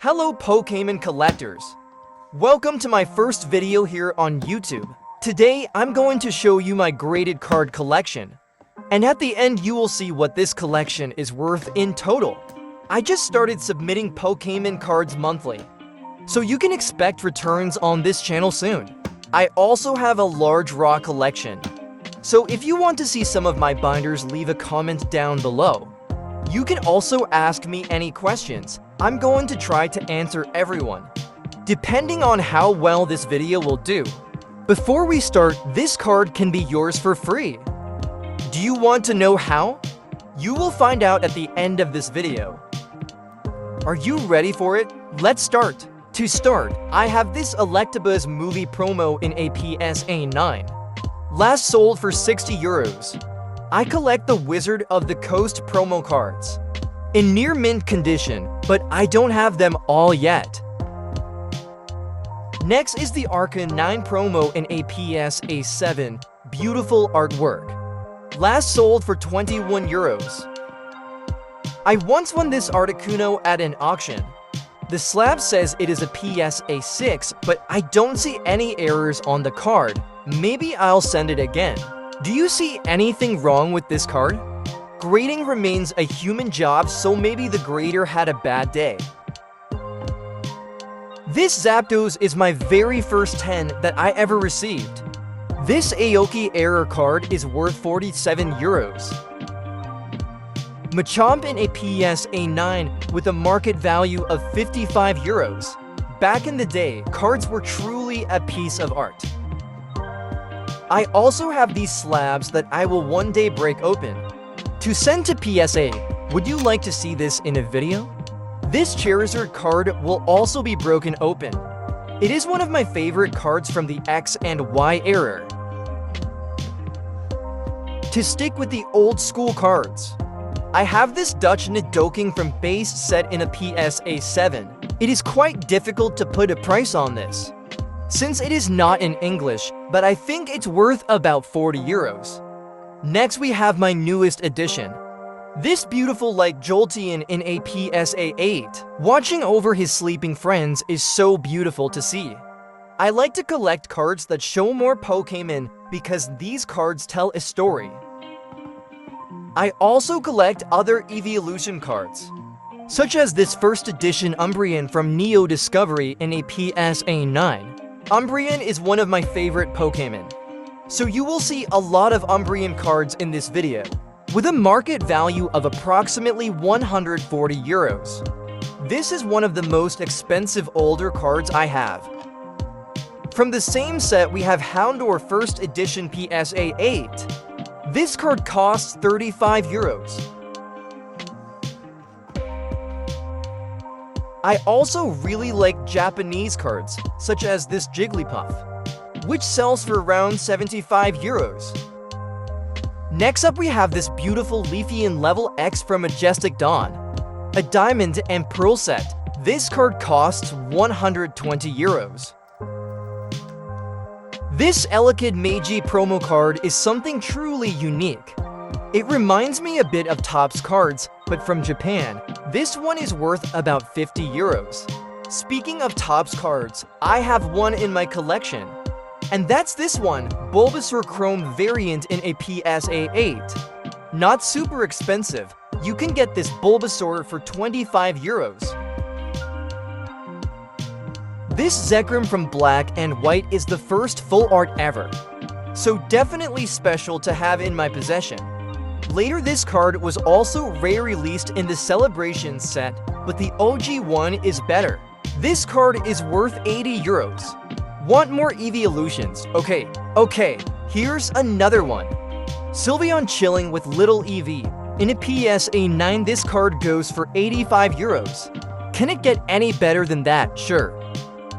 Hello Pokemon collectors! Welcome to my first video here on YouTube. Today, I'm going to show you my graded card collection. And at the end, you will see what this collection is worth in total. I just started submitting Pokemon cards monthly, so you can expect returns on this channel soon. I also have a large raw collection, so if you want to see some of my binders, leave a comment down below. You can also ask me any questions. I'm going to try to answer everyone, depending on how well this video will do. Before we start, this card can be yours for free. Do you want to know how? You will find out at the end of this video. Are you ready for it? Let's start. To start, I have this Electabuzz movie promo in a PSA 9. Last sold for 60 euros. I collect the Wizard of the Coast promo cards in near mint condition, but I don't have them all yet. Next is the Arca 9 promo in a PSA 7. Beautiful artwork. Last sold for 21 euros. I once won this Articuno at an auction. The slab says it is a PSA 6, but I don't see any errors on the card. Maybe I'll send it again. Do you see anything wrong with this card? Grading remains a human job, so maybe the grader had a bad day. This Zapdos is my very first 10 that I ever received. This Aoki error card is worth 47 euros. Machamp in a PSA 9 with a market value of 55 euros. Back in the day, cards were truly a piece of art. I also have these slabs that I will one day break open. To send to PSA, would you like to see this in a video? This Charizard card will also be broken open. It is one of my favorite cards from the X and Y era. To stick with the old school cards, I have this Dutch Nidoking from base set in a PSA 7. It is quite difficult to put a price on this, since it is not in English, but I think it's worth about 40 euros. Next we have my newest addition. This beautiful like Jolteon in a PSA 8. Watching over his sleeping friends is so beautiful to see. I like to collect cards that show more Pokemon because these cards tell a story. I also collect other evolution cards, such as this first edition Umbreon from Neo Discovery in a PSA 9. Umbreon is one of my favorite Pokemon, so you will see a lot of Umbreon cards in this video, with a market value of approximately 140 euros. This is one of the most expensive older cards I have. From the same set, we have Houndour First Edition PSA 8. This card costs 35 euros. I also really like Japanese cards, such as this Jigglypuff, which sells for around 75 euros. Next up we have this beautiful Leafeon Level X from Majestic Dawn, a Diamond and Pearl set. This card costs 120 euros. This Elekid Meiji promo card is something truly unique. It reminds me a bit of Topps cards, but from Japan. This one is worth about 50 euros. Speaking of Topps cards, I have one in my collection. And that's this one, Bulbasaur Chrome variant in a PSA 8. Not super expensive. You can get this Bulbasaur for 25 euros. This Zekrom from Black and White is the first full art ever, so definitely special to have in my possession. Later this card was also re-released in the Celebration set, but the OG one is better. This card is worth 80 euros. Want more evolutions? Okay, here's another one. Sylveon Chilling with Little EV. In a PSA 9, this card goes for 85 euros. Can it get any better than that? Sure.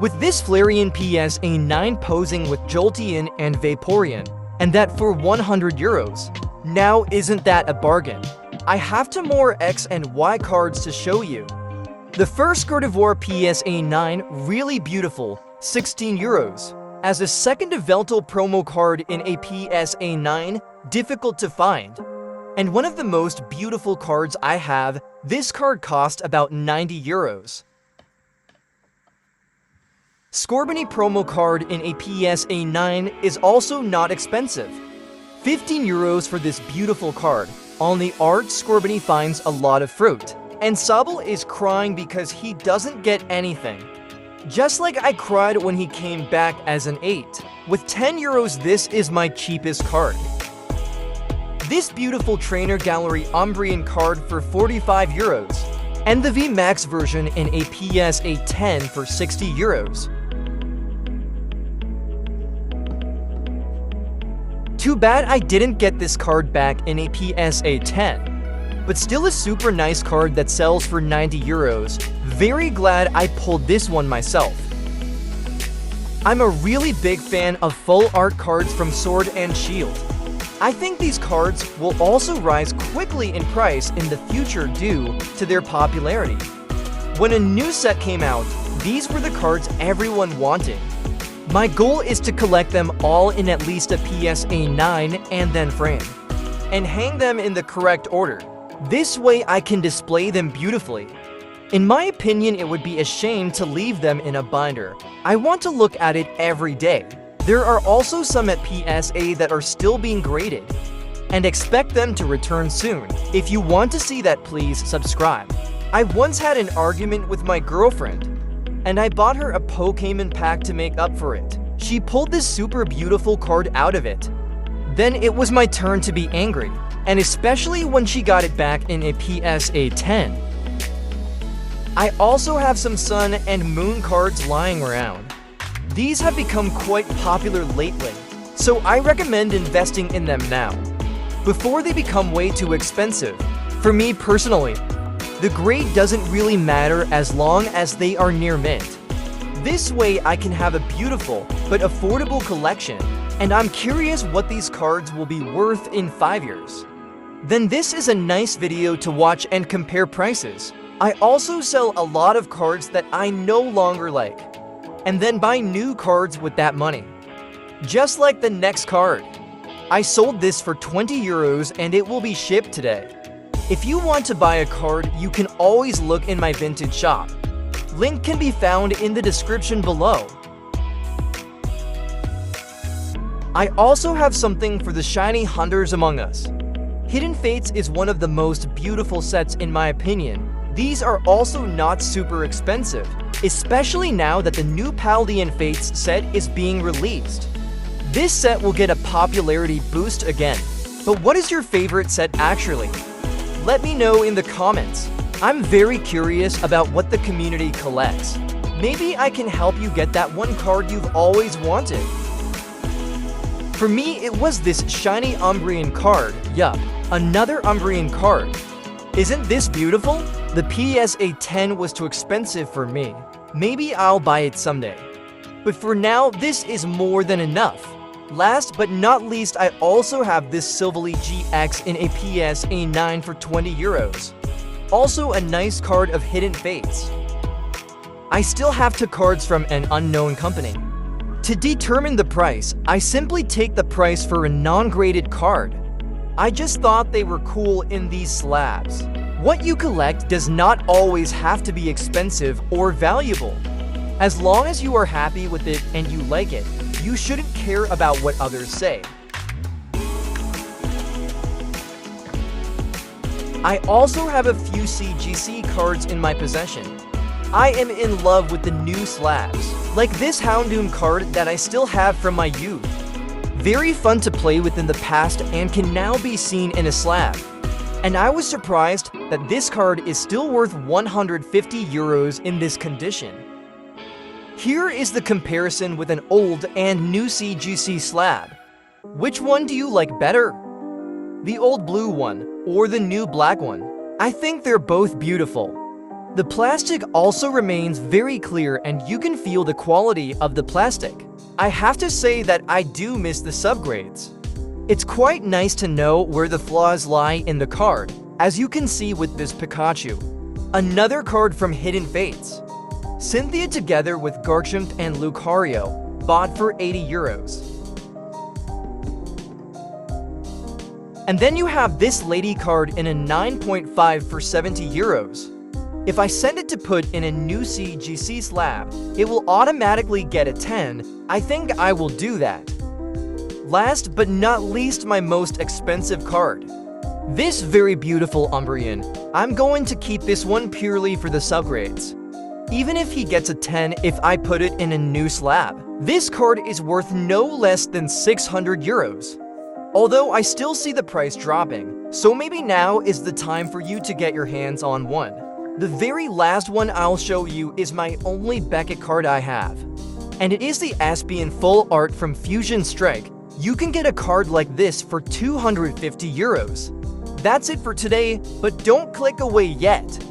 With this Flareon PSA 9 posing with Jolteon and Vaporeon, and that for 100 euros. Now isn't that a bargain? I have two more X and Y cards to show you. The first Gardevoir PSA 9, really beautiful, 16 euros. As a second Yveltal promo card in a PSA 9, difficult to find. And one of the most beautiful cards I have, this card cost about 90 euros. Scorbunny promo card in a PSA 9 is also not expensive. 15 euros for this beautiful card. On the art, Scorbunny finds a lot of fruit, and Sobel is crying because he doesn't get anything. Just like I cried when he came back as an 8. With 10 euros, this is my cheapest card. This beautiful Trainer Gallery Umbrian card for 45 euros, and the VMAX version in a PSA 10 for 60 euros. Too bad I didn't get this card back in a PSA 10, but still a super nice card that sells for 90 euros. Very glad I pulled this one myself. I'm a really big fan of full art cards from Sword and Shield. I think these cards will also rise quickly in price in the future due to their popularity. When a new set came out, these were the cards everyone wanted. My goal is to collect them all in at least a PSA 9 and then frame, and hang them in the correct order. This way I can display them beautifully. In my opinion, it would be a shame to leave them in a binder. I want to look at it every day. There are also some at PSA that are still being graded, and expect them to return soon. If you want to see that, please subscribe. I once had an argument with my girlfriend, and I bought her a Pokémon pack to make up for it. She pulled this super beautiful card out of it. Then it was my turn to be angry, and especially when she got it back in a PSA 10. I also have some Sun and Moon cards lying around. These have become quite popular lately, so I recommend investing in them now, before they become way too expensive. For me personally, the grade doesn't really matter as long as they are near mint. This way I can have a beautiful but affordable collection, and I'm curious what these cards will be worth in 5 years. Then this is a nice video to watch and compare prices. I also sell a lot of cards that I no longer like, and then buy new cards with that money. Just like the next card. I sold this for 20 euros and it will be shipped today. If you want to buy a card, you can always look in my Vinted shop. Link can be found in the description below. I also have something for the shiny hunters among us. Hidden Fates is one of the most beautiful sets in my opinion. These are also not super expensive, especially now that the new Paldean Fates set is being released. This set will get a popularity boost again. But what is your favorite set actually? Let me know in the comments. I'm very curious about what the community collects. Maybe I can help you get that one card you've always wanted. For me, it was this shiny Umbrian card. Yup, another Umbrian card. Isn't this beautiful? The PSA 10 was too expensive for me. Maybe I'll buy it someday. But for now, this is more than enough. Last but not least, I also have this Silvally GX in a PSA 9 for 20 euros. Also a nice card of Hidden Fates. I still have 2 cards from an unknown company. To determine the price, I simply take the price for a non-graded card. I just thought they were cool in these slabs. What you collect does not always have to be expensive or valuable. As long as you are happy with it and you like it, you shouldn't care about what others say. I also have a few CGC cards in my possession. I am in love with the new slabs, like this Houndoom card that I still have from my youth. Very fun to play with in the past and can now be seen in a slab. And I was surprised that this card is still worth 150 euros in this condition. Here is the comparison with an old and new CGC slab. Which one do you like better? The old blue one or the new black one? I think they're both beautiful. The plastic also remains very clear and you can feel the quality of the plastic. I have to say that I do miss the subgrades. It's quite nice to know where the flaws lie in the card, as you can see with this Pikachu. Another card from Hidden Fates. Cynthia together with Garchomp and Lucario, bought for 80 euros. And then you have this lady card in a 9.5 for 70 euros. If I send it to put in a new CGC slab, it will automatically get a 10. I think I will do that. Last but not least, my most expensive card. This very beautiful Umbrian. I'm going to keep this one purely for the subgrades. Even if he gets a 10 if I put it in a new slab, this card is worth no less than 600 euros. Although I still see the price dropping, so maybe now is the time for you to get your hands on one. The very last one I'll show you is my only Beckett card I have. And it is the Aspian Full Art from Fusion Strike. You can get a card like this for 250 euros. That's it for today, but don't click away yet.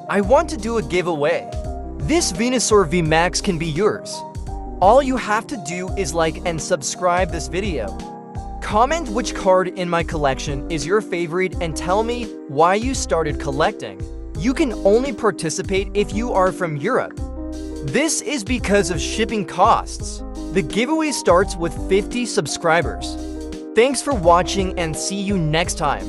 I want to do a giveaway. This Venusaur VMAX can be yours. All you have to do is like and subscribe this video. Comment which card in my collection is your favorite and tell me why you started collecting. You can only participate if you are from Europe. This is because of shipping costs. The giveaway starts with 50 subscribers. Thanks for watching and see you next time.